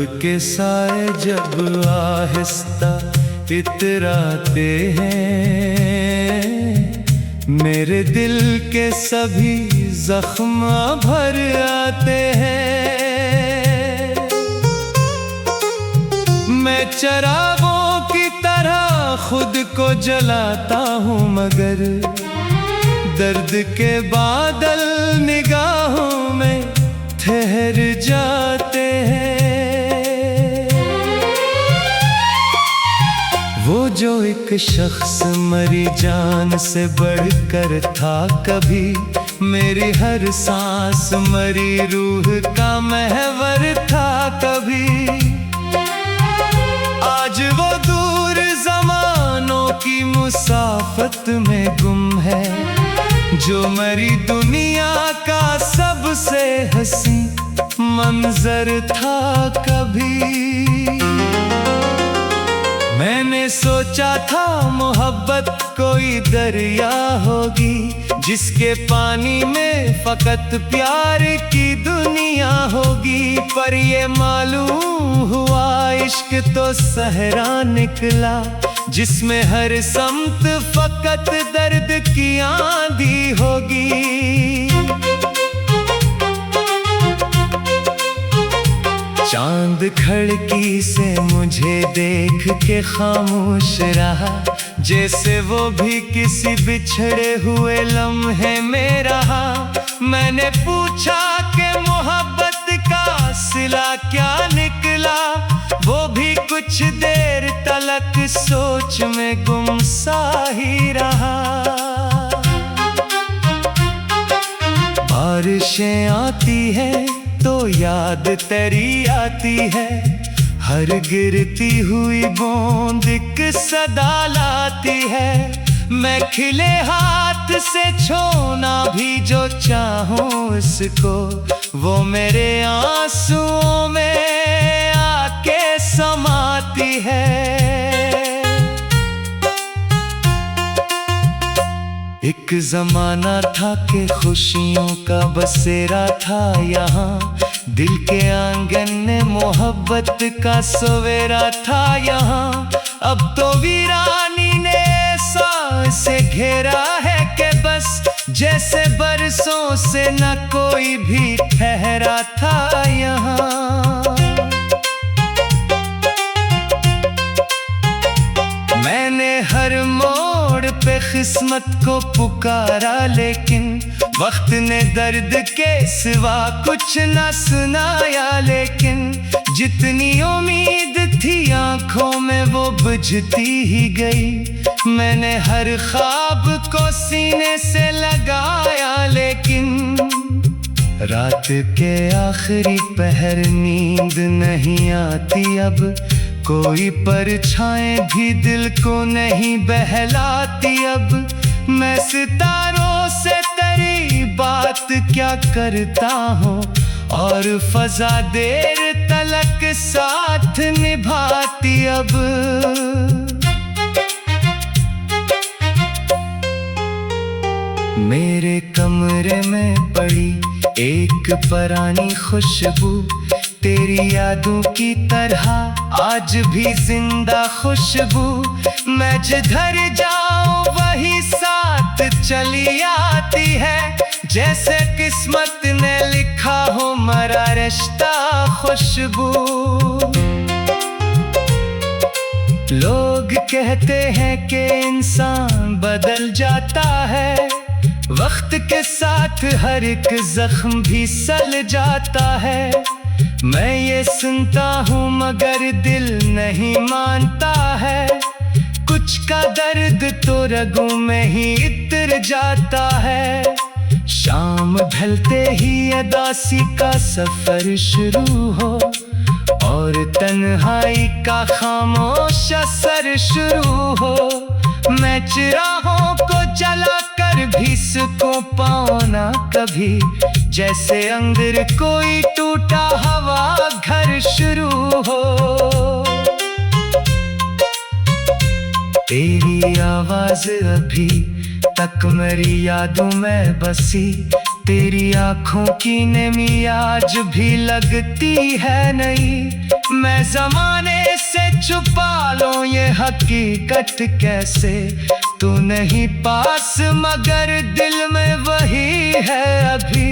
के साए जब आहिस्ता इतराते हैं, मेरे दिल के सभी जख्म भर आते हैं। मैं चरागों की तरह खुद को जलाता हूँ, मगर दर्द के बादल निगाहों में ठहर जाते हैं। वो जो एक शख्स मरी जान से बढ़कर था कभी, मेरी हर सांस मरी रूह का महवर था कभी। आज वो दूर ज़मानों की मुसाफत में गुम है, जो मरी दुनिया का सबसे हसीन मंजर था कभी। मैंने सोचा था मोहब्बत कोई दरिया होगी, जिसके पानी में फकत प्यार की दुनिया होगी। पर ये मालूम हुआ इश्क तो सहरा निकला, जिसमें हर समत फकत दर्द की आंधी होगी। चांद खिड़की से मुझे देख के खामोश रहा, जैसे वो भी किसी बिछड़े हुए लम्हे में रहा। मैंने पूछा कि मोहब्बत का सिला क्या निकला, वो भी कुछ देर तलक सोच में गुम सा ही रहा। बारिशें आती है तो याद तेरी आती है, हर गिरती हुई बूंद एक सदा लाती है। मैं खिले हाथ से छूना भी जो चाहूं उसको, वो मेरे आंसुओं में आके समाती है। एक जमाना था कि खुशियों का बसेरा था यहाँ, दिल के आंगन में मोहब्बत का सवेरा था यहाँ। अब तो वीरानी ने से घेरा है कि बस जैसे बरसों से न कोई भी ठहरा था यहाँ। मैंने हर मोड़ पे किस्मत को पुकारा, लेकिन वक्त ने दर्द के सिवा कुछ न सुनाया। लेकिन जितनी उम्मीद थी आंखों में वो बुझती ही गई। मैंने हर ख्वाब को सीने से लगाया, लेकिन रात के आखिरी पहर नींद नहीं आती अब। कोई परछाएं भी दिल को नहीं बहलाती अब। मैं सितारों से तेरी बात क्या करता हूँ, और फजा देर तलक साथ निभाती अब। मेरे कमरे में पड़ी एक पुरानी खुशबू, तेरी यादों की तरह आज भी जिंदा खुशबू। मैं जिधर जाऊं वही साथ चली आती है, जैसे किस्मत ने लिखा हो मरा रिश्ता खुशबू। लोग कहते हैं कि इंसान बदल जाता है, वक्त के साथ हर एक जख्म भी सल जाता है। मैं ये सुनता हूँ मगर दिल नहीं मानता है, कुछ का दर्द तो रगों में ही इतर जाता है। शाम ढलते ही अदासी का सफर शुरू हो, और तन्हाई का खामोश असर शुरू हो। मैं चिरागों को जला कर भी सुकून पाऊं ना कभी, जैसे अंदर कोई टूटा हवा घर शुरू हो। तेरी आवाज अभी तक मेरी यादों में बसी, तेरी आंखों की नमी आज भी लगती है नहीं। मैं जमाने से छुपा लूं ये हकीकत कैसे, तू नहीं पास मगर दिल में वही है अभी।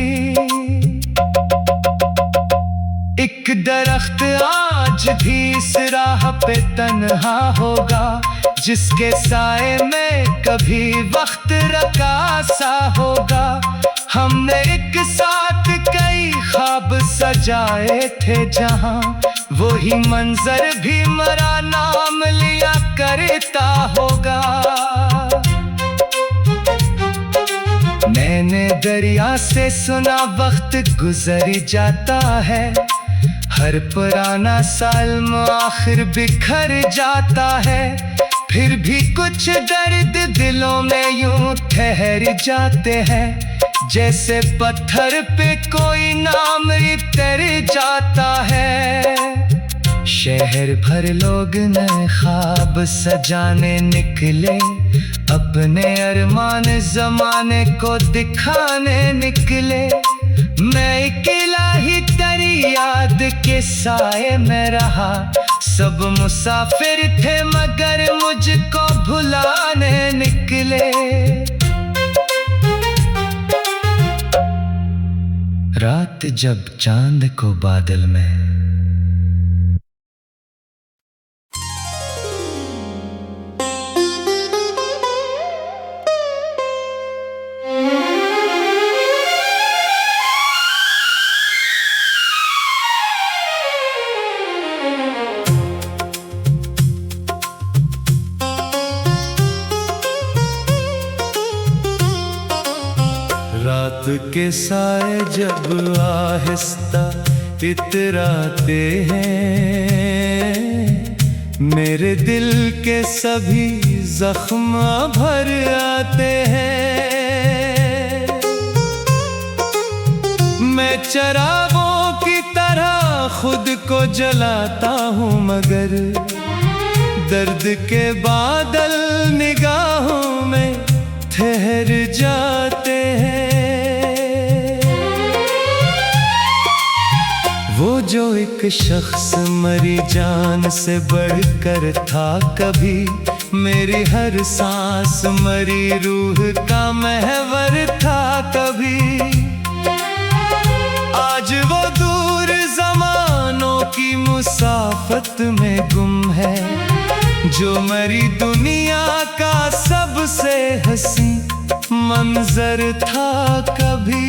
एक दरख्त आज भी इस राह पे तन्हा होगा, जिसके साए में कभी वक्त रखा सा होगा। हमने एक साथ कई ख्वाब सजाए थे जहां, वही मंजर भी मरा नाम लिया करता होगा। मैंने दरिया से सुना वक्त गुजर जाता है, हर पुराना साल्म आखिर बिखर जाता है। फिर भी कुछ दर्द दिलों में यूं ठहर जाते हैं, जैसे पत्थर पे कोई नाम उतर जाता है। शहर भर लोग नए ख्वाब सजाने निकले, अपने अरमान जमाने को दिखाने निकले। मैं अकेला ही तेरी याद के साए में रहा, सब मुसाफिर थे मगर मुझको भुलाने निकले। रात जब चांद को बादल में रात के साए जब आहिस्ता इतराते हैं, मेरे दिल के सभी जख्म भर आते हैं। मैं चरागों की तरह खुद को जलाता हूँ, मगर दर्द के बादल निगाहों में ठहर जाते हैं। वो जो एक शख्स मरी जान से बढ़कर था कभी, मेरी हर सांस मरी रूह का महवर था कभी। आज वो दूर जमानों की मुसाफत में गुम है, जो मरी दुनिया का सबसे हंसी मंजर था कभी।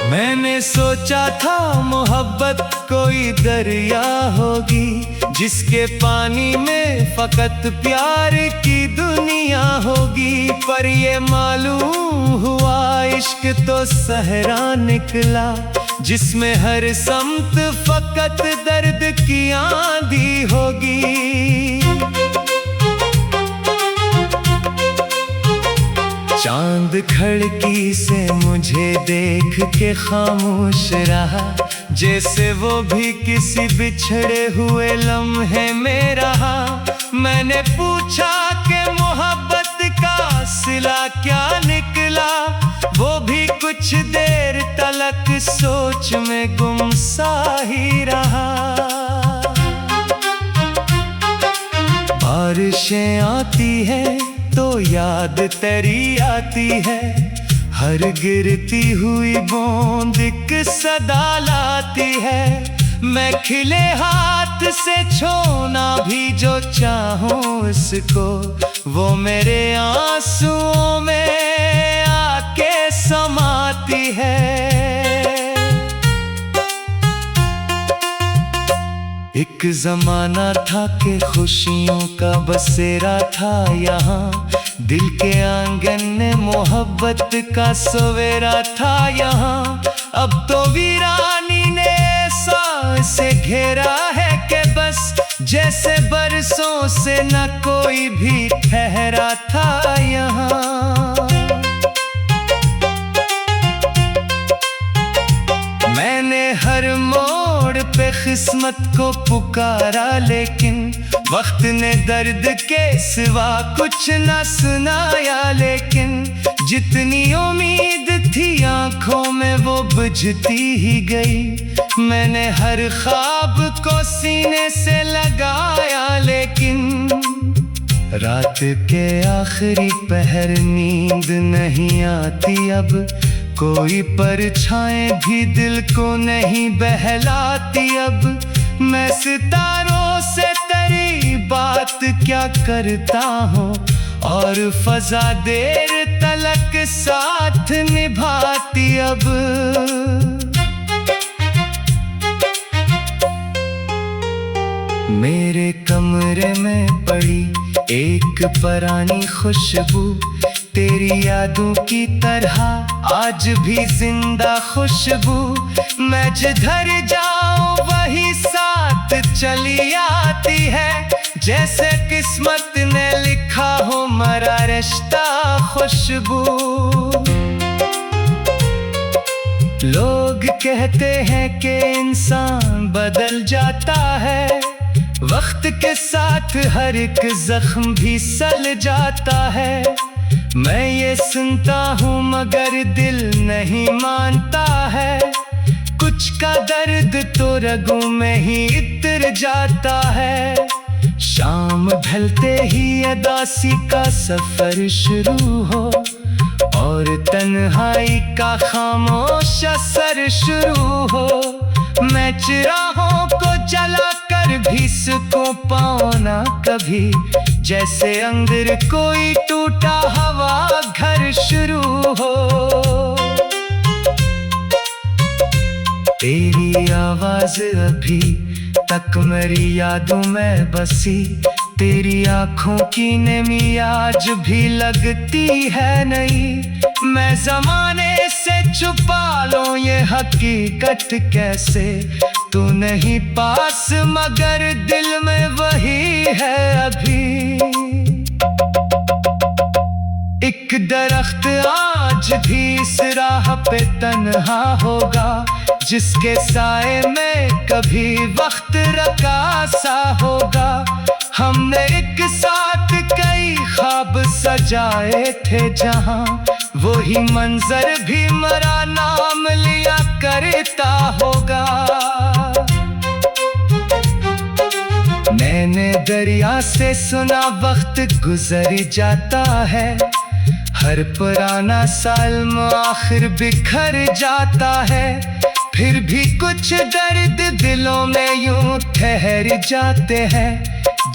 मैंने सोचा था मोहब्बत कोई दरिया होगी, जिसके पानी में फकत प्यार की दुनिया होगी। पर ये मालूम हुआ इश्क तो सहरा निकला, जिसमें हर समत फकत दर्द की आंधी होगी। चांद खिड़की से मुझे देख के खामोश रहा, जैसे वो भी किसी बिछड़े हुए लम्हे में रहा। मैंने पूछा कि मोहब्बत का सिला क्या निकला, वो भी कुछ देर तलक सोच में गुम सा ही रहा। बारिशें आती हैं तो याद तेरी आती है, हर गिरती हुई बूंद एक सदा लाती है। मैं खिले हाथ से छूना भी जो चाहूं उसको, वो मेरे आंसुओं में आके समाती है। एक जमाना था कि खुशियों का बसेरा था यहाँ, दिल के आंगन में मोहब्बत का सवेरा था यहाँ। अब तो वीरानी ने से घेरा है कि बस जैसे बरसों से न कोई भी ठहरा था यहाँ। मैंने हर मोड़ पे किस्मत को पुकारा, लेकिन वक्त ने दर्द के सिवा कुछ न सुनाया। लेकिन जितनी उम्मीद थी आंखों में वो बुझती ही गई। मैंने हर ख्वाब को सीने से लगाया, लेकिन रात के आखिरी पहर नींद नहीं आती अब। कोई परछाएं भी दिल को नहीं बहलाती अब। मैं सितारों से तेरी बात क्या करता हूँ, और फजा देर तलक साथ निभाती अब। मेरे कमरे में पड़ी एक पुरानी खुशबू, तेरी यादों की तरह आज भी जिंदा खुशबू। मैं जिधर जाऊं वही साथ चली आती है, जैसे किस्मत ने लिखा हो मरा रिश्ता खुशबू। लोग कहते हैं कि इंसान बदल जाता है, वक्त के साथ हर एक जख्म भी सल जाता है। मैं ये सुनता हूँ मगर दिल नहीं मानता है, कुछ का दर्द तो रगों में ही इतर जाता है। शाम ढलते ही उदासी का सफर शुरू हो, और तन्हाई का खामोश असर शुरू हो। मैं चिरागों को जलाकर भी सुकून पाऊं ना कभी, जैसे अंदर कोई टूटा हवा घर शुरू हो। तेरी आवाज अभी तक मेरी यादों में बसी, तेरी आंखों की नमी आज भी लगती है नहीं। मैं जमाने से छुपा लूं ये हकीकत कैसे, तू नहीं पास मगर दिल में वही है अभी। एक दरख्त आज भी इस राह पे तन्हा होगा, जिसके साए में कभी वक्त रखा सा होगा। हमने एक साथ कई ख्वाब सजाए थे जहां, वही मंजर भी मरा नाम लिया करता होगा। मैंने दरिया से सुना वक्त गुजर जाता है, हर पुराना साल आखिर बिखर जाता है। फिर भी कुछ दर्द दिलों में यूं ठहर जाते हैं,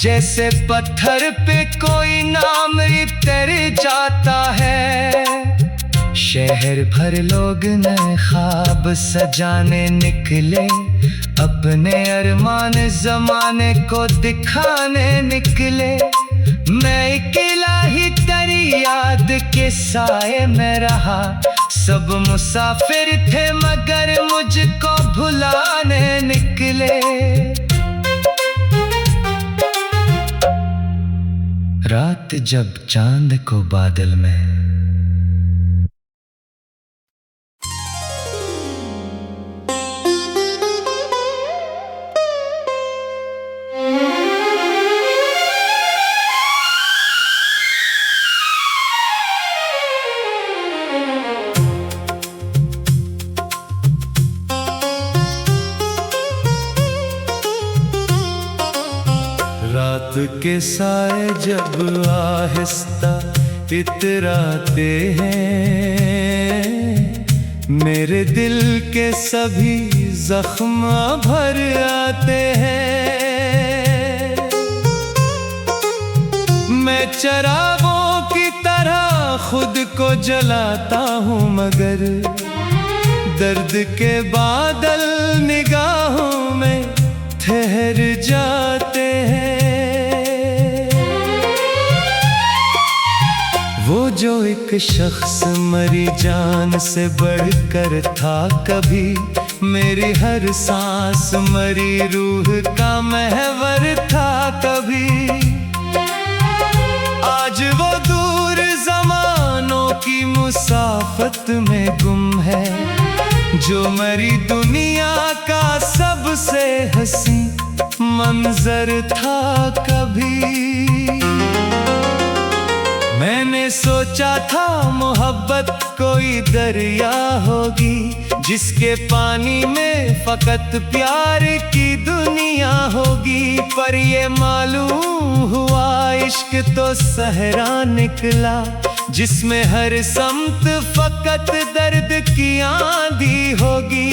जैसे पत्थर पे कोई नाम उतर जाता है। शहर भर लोग नए ख्वाब सजाने निकले, अपने अरमान जमाने को दिखाने निकले। मैं अकेला ही तेरी याद के साए में रहा, सब मुसाफिर थे मगर मुझको भुलाने निकले। रात जब चांद को बादल में रात के साए जब आहिस्ता इतराते हैं, मेरे दिल के सभी जख्म भर आते हैं। मैं चरागों की तरह खुद को जलाता हूँ, मगर दर्द के बादल निगाहों में ठहर जाते हैं। वो जो एक शख्स मरी जान से बढ़कर था कभी, मेरी हर सांस मरी रूह का महवर था कभी। आज वो दूर जमानों की मुसाफत में गुम है, जो मरी दुनिया का सबसे हसी मंजर था कभी। मैंने मैंने सोचा था मोहब्बत कोई दरिया होगी, जिसके पानी में फकत प्यार की दुनिया होगी। पर ये मालूम हुआ इश्क तो सहरा निकला, जिसमें हर समत फकत दर्द की आंधी होगी।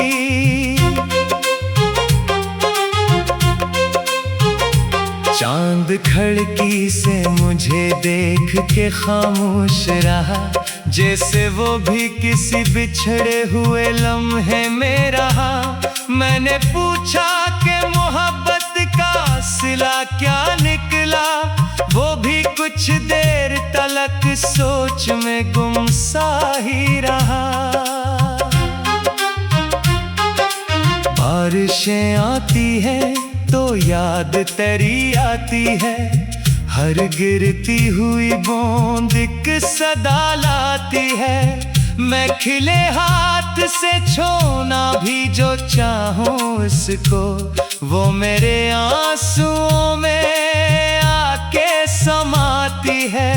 चांद खिड़की से मुझे देख के खामोश रहा, जैसे वो भी किसी बिछड़े हुए लम्हे में रहा। मैंने पूछा कि मोहब्बत का सिला क्या निकला, वो भी कुछ देर तलक सोच में गुम सा ही रहा। बारिशें आती हैं तो याद तेरी आती है, हर गिरती हुई बूंद एक सदा लाती है। मैं खिले हाथ से छूना भी जो चाहूं उसको, वो मेरे आंसुओं में आके समाती है।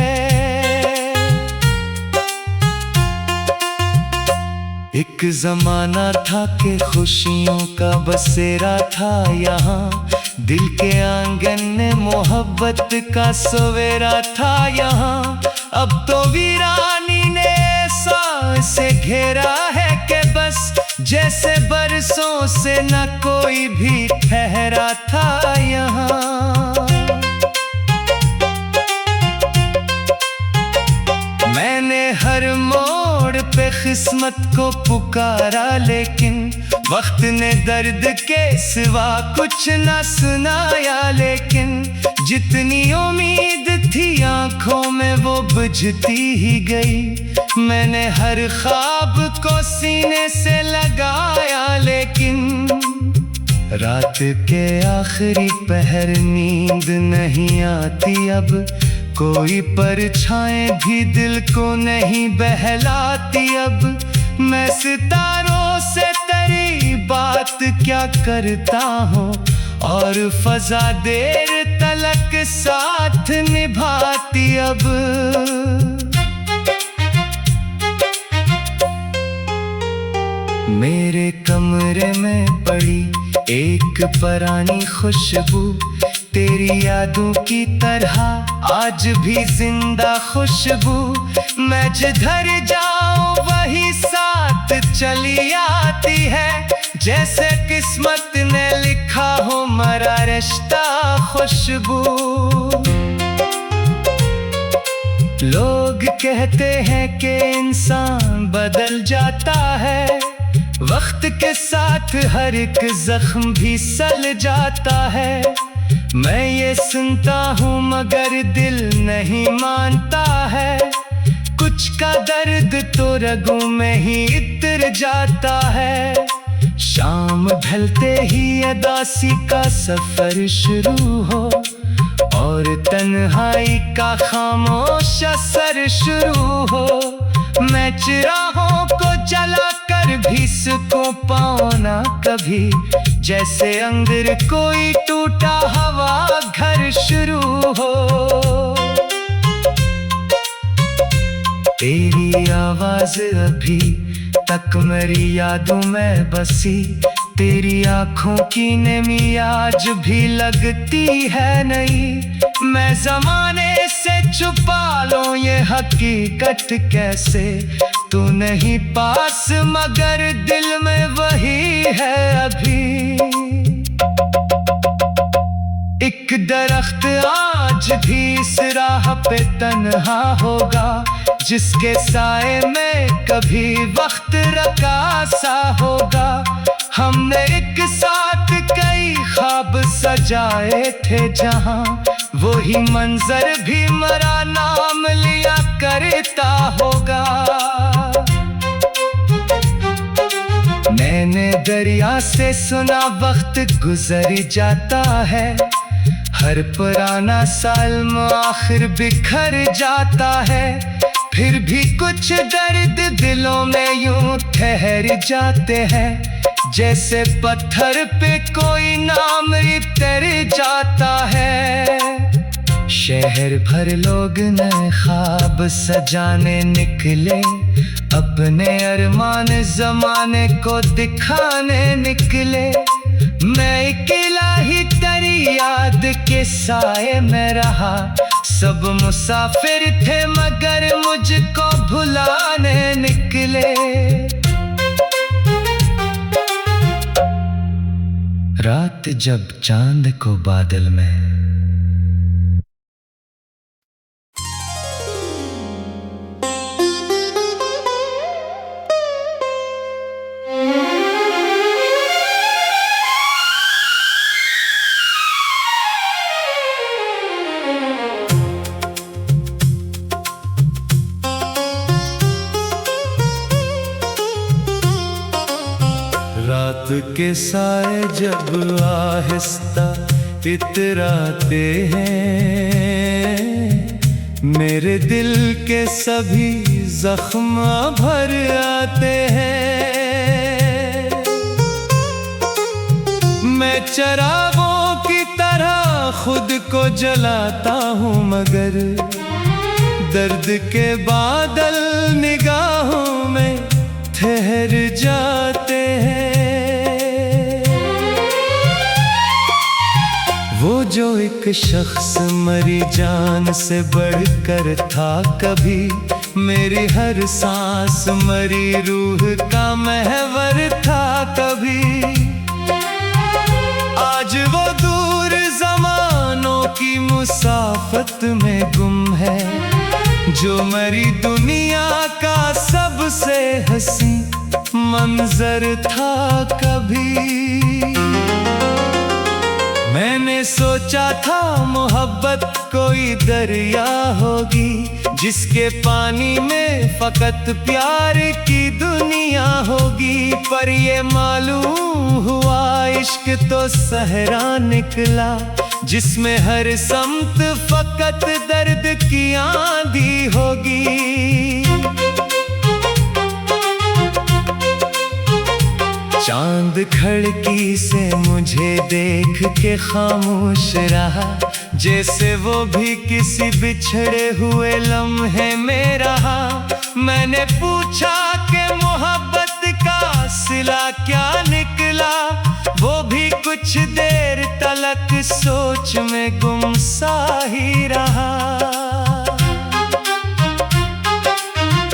एक जमाना था कि खुशियों का बसेरा था यहाँ, दिल के आंगन में मोहब्बत का सवेरा था यहाँ। अब तो वीरानी ने ऐसे घेरा है कि बस जैसे बरसों से न कोई भी ठहरा था यहाँ। मैंने हर मोड़ पे किस्मत को पुकारा, लेकिन वक्त ने दर्द के सिवा कुछ न सुनाया। लेकिन जितनी उम्मीद थी आंखों में वो बुझती ही गई। मैंने हर ख्वाब को सीने से लगाया, लेकिन रात के आखिरी पहर नींद नहीं आती अब। कोई परछाएं भी दिल को नहीं बहलाती अब। मैं सितारों से तेरी बात क्या करता हूँ, और फजा देर तलक साथ निभाती अब। मेरे कमरे में पड़ी एक पुरानी खुशबू, तेरी यादों की तरह आज भी जिंदा खुशबू। मैं जिधर जाऊं वही साथ चली आती है, जैसे किस्मत ने लिखा हो मरा रिश्ता खुशबू। लोग कहते हैं कि इंसान बदल जाता है, वक्त के साथ हर एक जख्म भी सल जाता है। मैं ये सुनता हूँ मगर दिल नहीं मानता है, कुछ का दर्द तो रगों में ही इतर जाता है। शाम ढलते ही अदासी का सफर शुरू हो, और तन्हाई का खामोश असर शुरू हो। मैं चिरागों को जला कर भी सुकून पाऊं ना कभी, जैसे अंदर कोई टूटा हवा घर शुरू हो। तेरी आवाज अभी तक मेरी यादों में बसी, तेरी आंखों की नमी आज भी लगती है नहीं। मैं जमाने से छुपा लूं ये हकीकत कैसे, तू नहीं पास मगर दिल में वही है अभी। एक दरख्त आज भी इस राह पे तन्हा होगा, जिसके साए में कभी वक्त रखा सा होगा। हमने एक साथ कई ख्वाब सजाए थे जहां, वही मंजर भी मरा नाम लिया करता होगा। मैंने दरिया से सुना वक्त गुजर जाता है, हर पुराना साल आखिर बिखर जाता है। फिर भी कुछ दर्द दिलों में यूं ठहर जाते हैं, जैसे पत्थर पे कोई नाम तर जाता है। शहर भर लोग नए ख्वाब सजाने निकले, अपने अरमान जमाने को दिखाने निकले। मैं अकेला ही तेरी याद के साए में रहा, सब मुसाफिर थे मगर मुझको भुलाने निकले। रात जब चांद को बादल में रात के साए जब आहिस्ता इतराते हैं, मेरे दिल के सभी जख्म भर आते हैं। मैं चरागों की तरह खुद को जलाता हूँ मगर दर्द के बादल निगाहों में ठहर जाते हैं। वो जो एक शख्स मरी जान से बढ़कर था कभी, मेरी हर सांस मरी रूह का महवर था कभी। आज वो दूर जमानों की मुसाफत में गुम है, जो मरी दुनिया का सबसे हंसी मंजर था कभी। मैंने सोचा था मोहब्बत कोई दरिया होगी, जिसके पानी में फकत प्यार की दुनिया होगी। पर ये मालूम हुआ इश्क तो सहरा निकला, जिसमें हर समत फकत दर्द की आंधी होगी। चांद खिड़की से मुझे देख के खामोश रहा, जैसे वो भी किसी बिछड़े हुए लम्हे में रहा। मैंने पूछा कि मोहब्बत का सिला क्या निकला, वो भी कुछ देर तलक सोच में गुम सा ही रहा।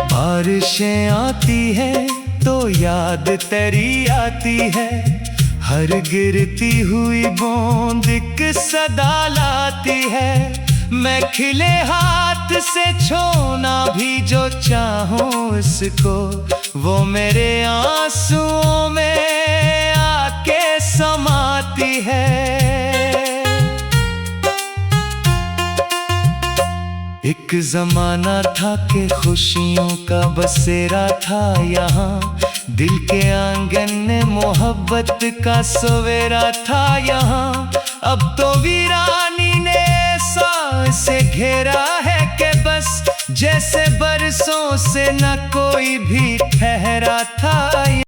बारिशें आती हैं तो याद तेरी आती है, हर गिरती हुई बूंद एक सदा लाती है। मैं खिले हाथ से छूना भी जो चाहूं उसको, वो मेरे आंसुओं में आके समाती है। एक जमाना था कि खुशियों का बसेरा था यहाँ, दिल के आंगन में मोहब्बत का सवेरा था यहाँ। अब तो वीरानी ने ऐसा से घेरा है कि बस जैसे बरसों से न कोई भी ठहरा था।